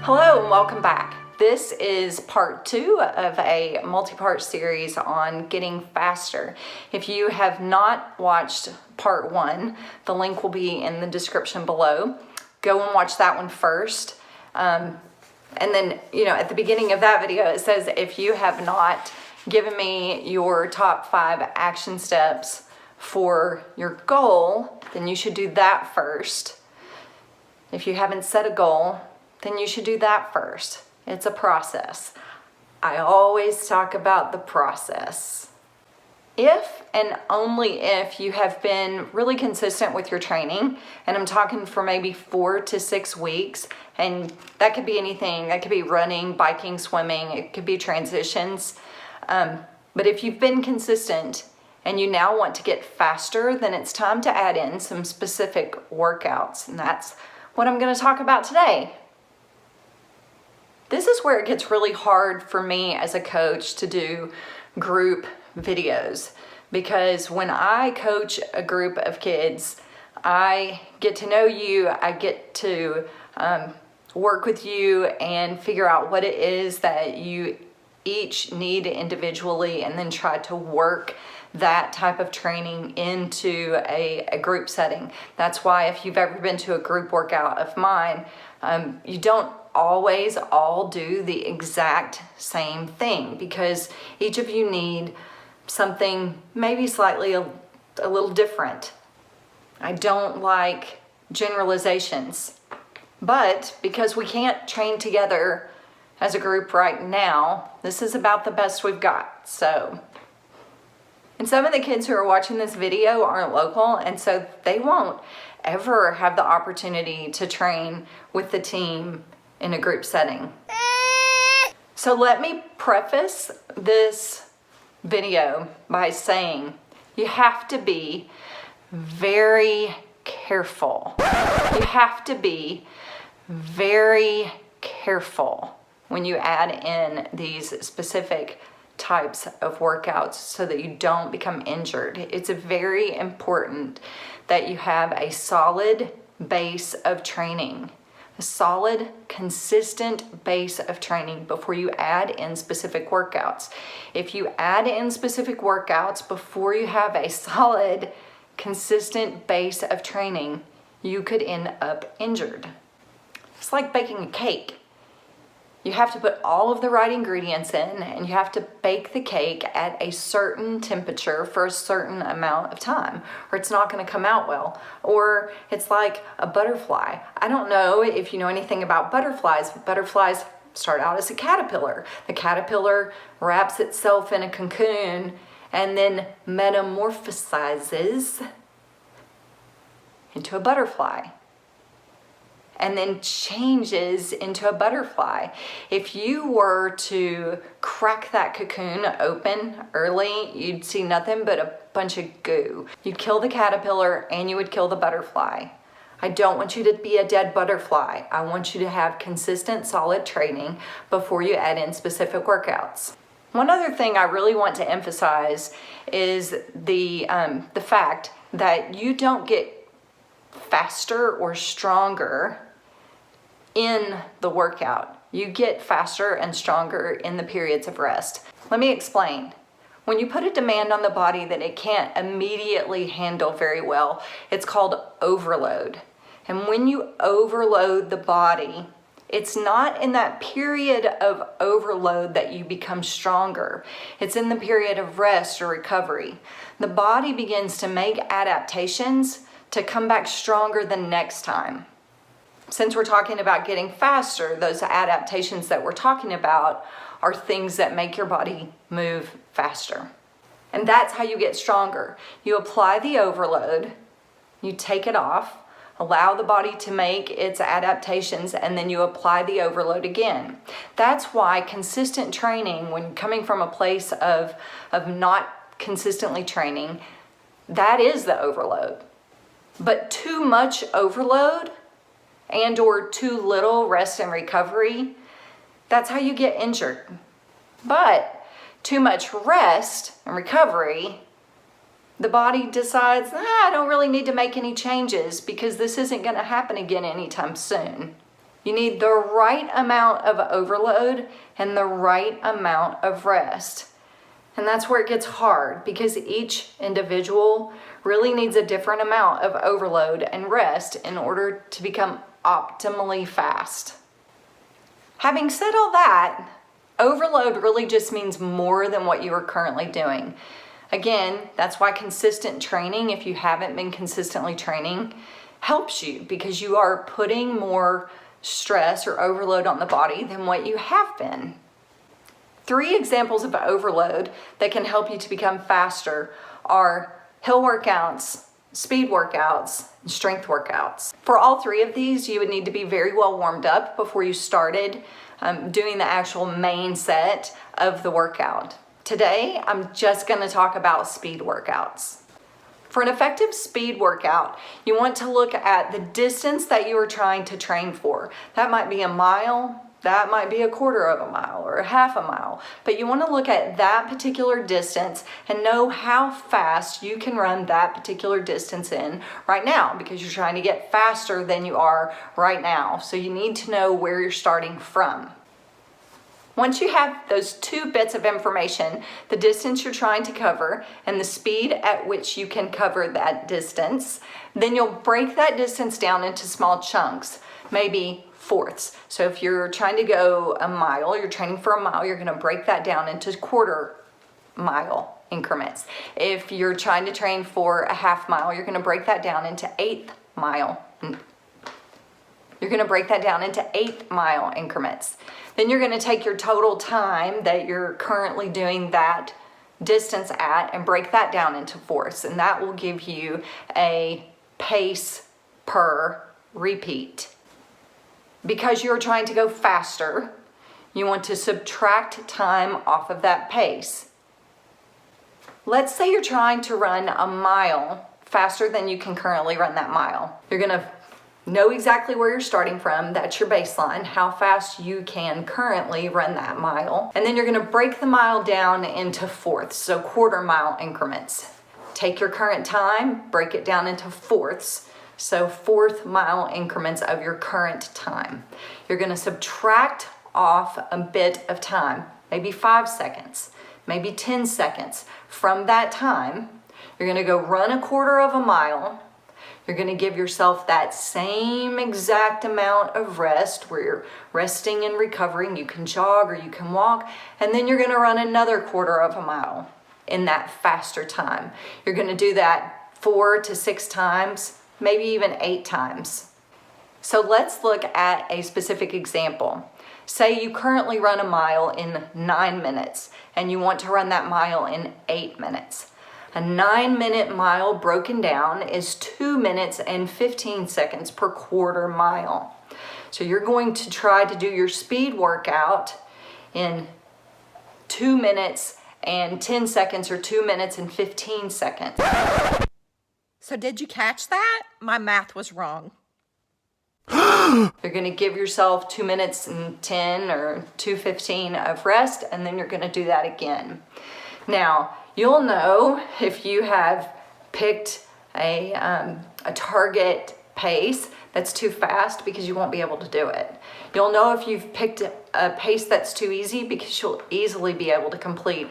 Hello and welcome back. This is part 2 of a multi-part series on getting faster. If you have not watched part 1, the link will be in the description below. Go and watch that one first. And then, at the beginning of that video, it says if you have not given me your top 5 action steps for your goal, then you should do that first. If you haven't set a goal, then you should do that first. It's a process. I always talk about the process. If and only if you have been really consistent with your training, and I'm talking for maybe 4 to 6 weeks, and that could be anything. That could be running, biking, swimming, it could be transitions. But if you've been consistent and you now want to get faster, then it's time to add in some specific workouts, and that's what I'm going to talk about today. This is where it gets really hard for me as a coach to do group videos, because when I coach a group of kids, I get to know you, I get to work with you and figure out what it is that you each need individually, and then try to work that type of training into a group setting. That's why if you've ever been to a group workout of mine, you don't always all do the exact same thing, because each of you need something maybe slightly a little different. I don't like generalizations, but because we can't train together as a group right now, this is about the best we've got. And some of the kids who are watching this video aren't local, and so they won't ever have the opportunity to train with the team in a group setting. So let me preface this video by saying you have to be very careful. You have to be very careful when you add in these specific types of workouts so that you don't become injured. It's very important that you have a solid base of training, a solid, consistent base of training before you add in specific workouts. If you add in specific workouts before you have a solid, consistent base of training, you could end up injured. It's like baking a cake. You have to put all of the right ingredients in, and you have to bake the cake at a certain temperature for a certain amount of time, or it's not going to come out well. Or it's like a butterfly. I don't know if you know anything about butterflies, but butterflies start out as a caterpillar. The caterpillar wraps itself in a cocoon and then metamorphosizes into a butterfly, and then changes into a butterfly. If you were to crack that cocoon open early, you'd see nothing but a bunch of goo. You'd kill the caterpillar and you would kill the butterfly. I don't want you to be a dead butterfly. I want you to have consistent, solid training before you add in specific workouts. One other thing I really want to emphasize is the fact that you don't get faster or stronger in the workout. You get faster and stronger in the periods of rest. Let me explain. When you put a demand on the body that it can't immediately handle very well, it's called overload. And when you overload the body, it's not in that period of overload that you become stronger. It's in the period of rest or recovery. The body begins to make adaptations to come back stronger the next time. Since we're talking about getting faster, those adaptations that we're talking about are things that make your body move faster. And that's how you get stronger. You apply the overload, you take it off, allow the body to make its adaptations, and then you apply the overload again. That's why consistent training, when coming from a place of not consistently training, that is the overload. But too much overload and or too little rest and recovery, that's how you get injured. But too much rest and recovery, the body decides, I don't really need to make any changes because this isn't going to happen again anytime soon. You need the right amount of overload and the right amount of rest. And that's where it gets hard, because each individual really needs a different amount of overload and rest in order to become optimally fast. Having said all that, overload really just means more than what you are currently doing. Again, that's why consistent training, if you haven't been consistently training, helps you, because you are putting more stress or overload on the body than what you have been. 3 examples of overload that can help you to become faster are hill workouts, speed workouts, and strength workouts. For all 3 of these, you would need to be very well warmed up before you started doing the actual main set of the workout. Today, I'm just going to talk about speed workouts. For an effective speed workout, you want to look at the distance that you are trying to train for. That might be a mile, that might be a quarter of a mile or a half a mile, but you want to look at that particular distance and know how fast you can run that particular distance in right now, because you're trying to get faster than you are right now. So you need to know where you're starting from. Once you have those 2 bits of information, the distance you're trying to cover and the speed at which you can cover that distance, then you'll break that distance down into small chunks, maybe fourths. So if you're trying to go a mile, you're training for a mile, you're going to break that down into quarter mile increments. If you're trying to train for a half mile, you're going to break that down into 1/8 mile. You're going to break that down into 1/8 mile increments. Then you're going to take your total time that you're currently doing that distance at and break that down into fourths. And that will give you a pace per repeat. Because you're trying to go faster, you want to subtract time off of that pace. Let's say you're trying to run a mile faster than you can currently run that mile. You're going to know exactly where you're starting from. That's your baseline, how fast you can currently run that mile. And then you're going to break the mile down into fourths, so quarter mile increments. Take your current time, break it down into fourths, so 1/4 mile increments of your current time. You're going to subtract off a bit of time, maybe 5 seconds, maybe 10 seconds from that time. You're going to go run a quarter of a mile. You're going to give yourself that same exact amount of rest where you're resting and recovering. You can jog or you can walk, and then you're going to run another quarter of a mile in that faster time. You're going to do that 4 to 6 times, maybe even 8 times. So let's look at a specific example. Say you currently run a mile in 9 minutes and you want to run that mile in 8 minutes. A 9-minute mile broken down is 2 minutes and 15 seconds per quarter mile. So you're going to try to do your speed workout in 2 minutes and 10 seconds or 2 minutes and 15 seconds. So did you catch that? My math was wrong. You're going to give yourself 2 minutes and 10 or 2:15 of rest, and then you're going to do that again. Now, you'll know if you have picked a target pace that's too fast, because you won't be able to do it. You'll know if you've picked a pace that's too easy, because you'll easily be able to complete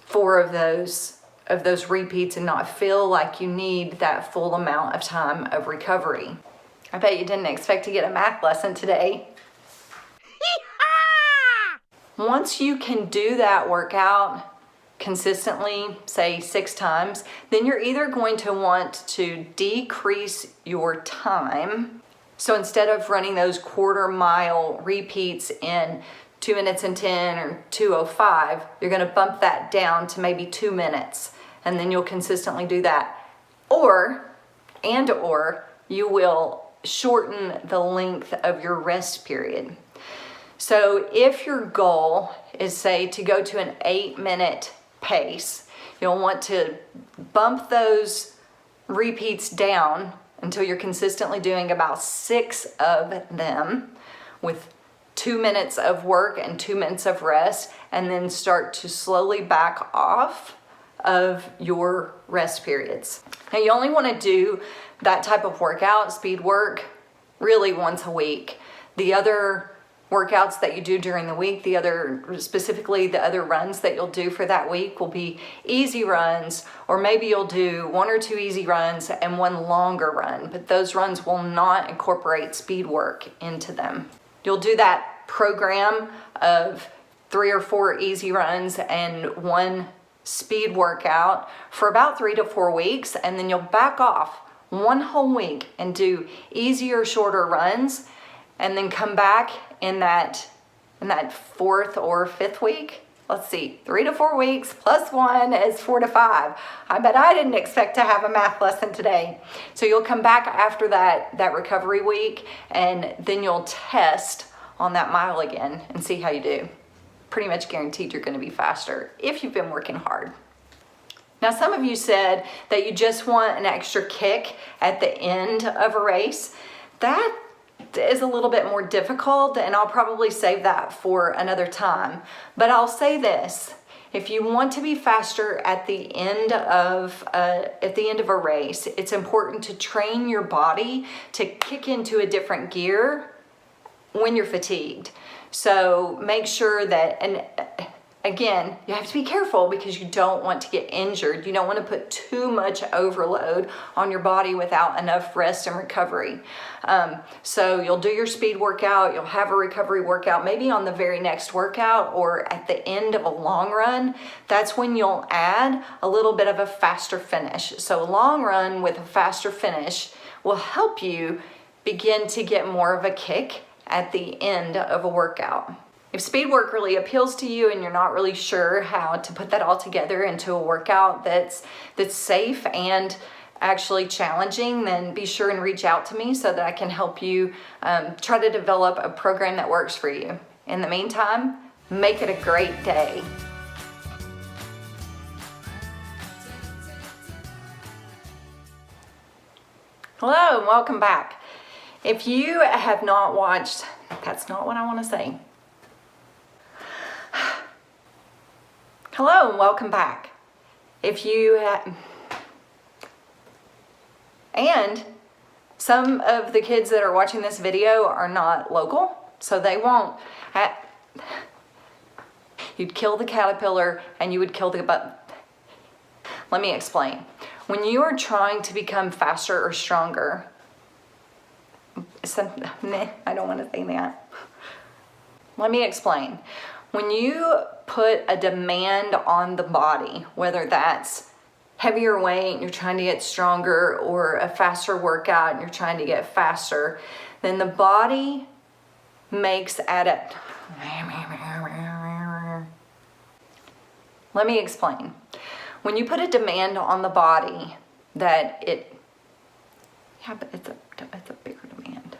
4 of those repeats and not feel like you need that full amount of time of recovery. I bet you didn't expect to get a math lesson today. Once you can do that workout consistently, say 6 times, then you're either going to want to decrease your time. So instead of running those quarter mile repeats in 2 minutes and 10 or 2:05, you're going to bump that down to maybe 2 minutes, and then you'll consistently do that. Or you will shorten the length of your rest period. So if your goal is, say, to go to an 8-minute pace, you'll want to bump those repeats down until you're consistently doing about 6 of them with 2 minutes of work and 2 minutes of rest, and then start to slowly back off of your rest periods. Now, you only want to do that type of workout, speed work, really once a week. The other workouts that you do during the week, specifically the other runs that you'll do for that week will be easy runs, or maybe you'll do 1 or 2 easy runs and 1 longer run, but those runs will not incorporate speed work into them. You'll do that program of 3 or 4 easy runs and 1 speed workout for about 3 to 4 weeks, and then you'll back off 1 whole week and do easier, shorter runs, and then come back in that 4th or 5th week. Let's see, 3 to 4 weeks plus 1 is 4 to 5. I bet I didn't expect to have a math lesson today. So you'll come back after that recovery week, and then you'll test on that mile again and see how you do. Pretty much guaranteed you're gonna be faster if you've been working hard. Now, some of you said that you just want an extra kick at the end of a race. That is a little bit more difficult, and I'll probably save that for another time. But I'll say this: if you want to be faster at the end of a race, it's important to train your body to kick into a different gear when you're fatigued. So make sure that, and again, you have to be careful because you don't want to get injured. You don't want to put too much overload on your body without enough rest and recovery. So you'll do your speed workout, you'll have a recovery workout, maybe on the very next workout or at the end of a long run. That's when you'll add a little bit of a faster finish. So a long run with a faster finish will help you begin to get more of a kick at the end of a workout. If speed work really appeals to you and you're not really sure how to put that all together into a workout that's safe and actually challenging, then be sure and reach out to me so that I can help you try to develop a program that works for you. In the meantime, make it a great day. Hello and welcome back. If you have not watched, that's not what I want to say. Hello and welcome back. And some of the kids that are watching this video are not local, so they won't. You'd kill the caterpillar and you would kill the button. Let me explain. When you are trying to become faster or stronger, I don't want to say that. Let me explain. When you put a demand on the body, whether that's heavier weight and you're trying to get stronger, or a faster workout and you're trying to get faster, then the body makes Let me explain. When you put a demand on the body that but it's a bigger demand.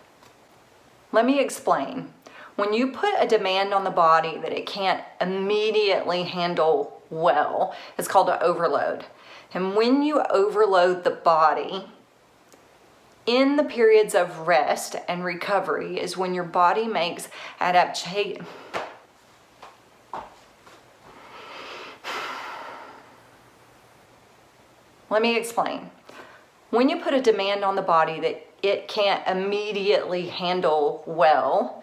Let me explain. When you put a demand on the body that it can't immediately handle well, it's called an overload. And when you overload the body, in the periods of rest and recovery is when your body makes adaptation. Let me explain. When you put a demand on the body that it can't immediately handle well,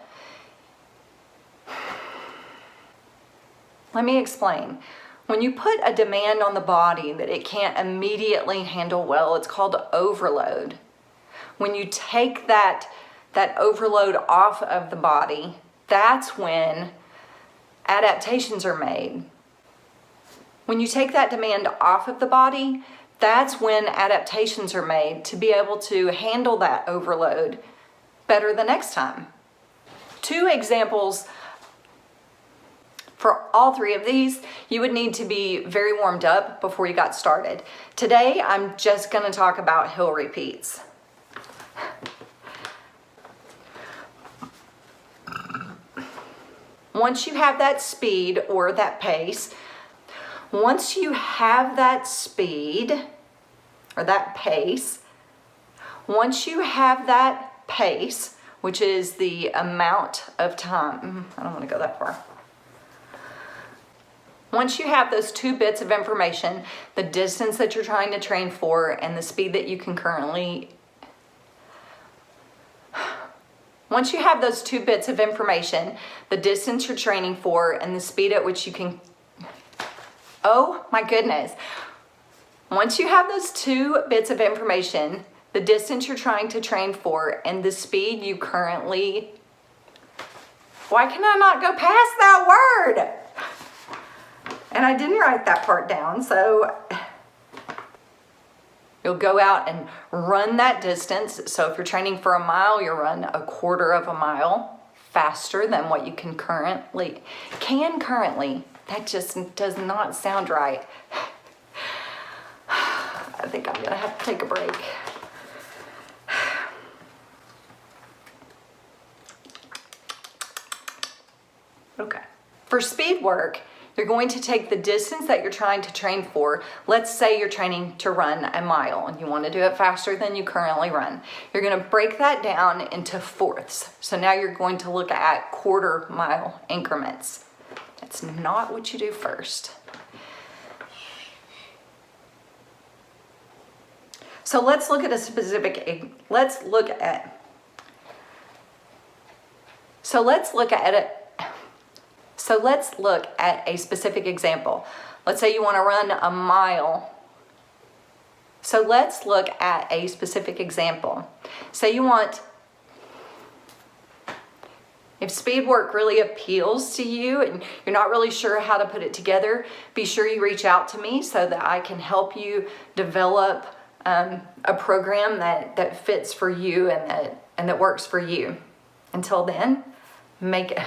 let me explain. When you put a demand on the body that it can't immediately handle well, it's called overload. When you take that overload off of the body, that's when adaptations are made. When you take that demand off of the body, that's when adaptations are made to be able to handle that overload better the next time. 2 examples. For all 3 of these, you would need to be very warmed up before you got started. Today, I'm just going to talk about hill repeats. Once you have that speed or that pace, once you have that speed or that pace, once you have that pace, which is the amount of time, I don't want to go that far. Once you have those 2 bits of information, the distance that you're trying to train for and the speed that you can currently, Once you have those 2 bits of information, the distance you're training for and the speed at which you can, oh my goodness. Once you have those 2 bits of information, the distance you're trying to train for and the speed you currently, why can I not go past that word? And I didn't write that part down, so you'll go out and run that distance. So if you're training for a mile, you'll run a quarter of a mile faster than what you can currently. That just does not sound right. I think I'm gonna have to take a break. Okay. For speed work, you're going to take the distance that you're trying to train for. Let's say you're training to run a mile and you want to do it faster than you currently run. You're going to break that down into fourths. So now you're going to look at quarter mile increments. That's not what you do first. So let's look at a specific, let's look at a specific example. Let's say you want to run a mile. So let's look at a specific example. Say you want, if speed work really appeals to you and you're not really sure how to put it together, be sure you reach out to me so that I can help you develop a program that fits for you and that works for you. Until then, make it.